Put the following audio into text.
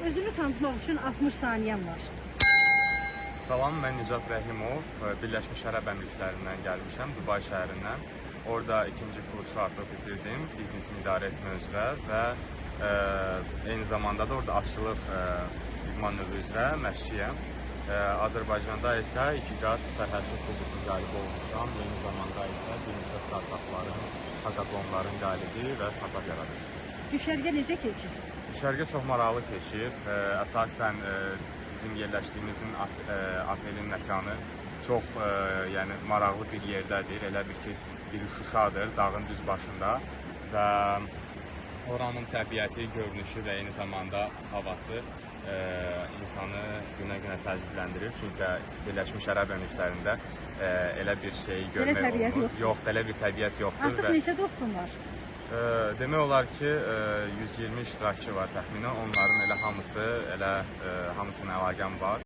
özünü tanıtmaq üçün 60 saniyəm var. Salam, mən Nicat Rəhimov, Birləşmiş Ərəb Əmirliklərindən gəlmişəm, Dubay şəhərindən. Orada ikinci kursu artıq bitirdim, biznesini idarə etmə üzrə və eyni zamanda da orada aşçılıq idman növü üzrə məşqçiyəm. Azərbaycanda isə 2 qat sərhədçi kuboku qalibi olmuşam, eyni zamanda isə bir neçə startapların, hakatonların qalibi və startap yaradıcısı. Düşərgə necə keçir? Düşərgə çox maraqlı keçir. Əsasən bizim yerləşdiyimizin otelin məkanı çox yəni maraqlı bir yerdədir. Elə bir ki, bir Şuşadır, dağın düz başında və oranın təbiəti, görünüşü və eyni zamanda havası insanı günə-günə təəccübləndirir. Çünki Birləşmiş Ərəb Əmirliklərində elə bir şey görmək olmur. Yox, belə bir təbiət yoxdur. Artıq neçə dostun var? Demək olar ki, 120 iştirakçı var təxminən. Onların elə hamısına əlaqəm var.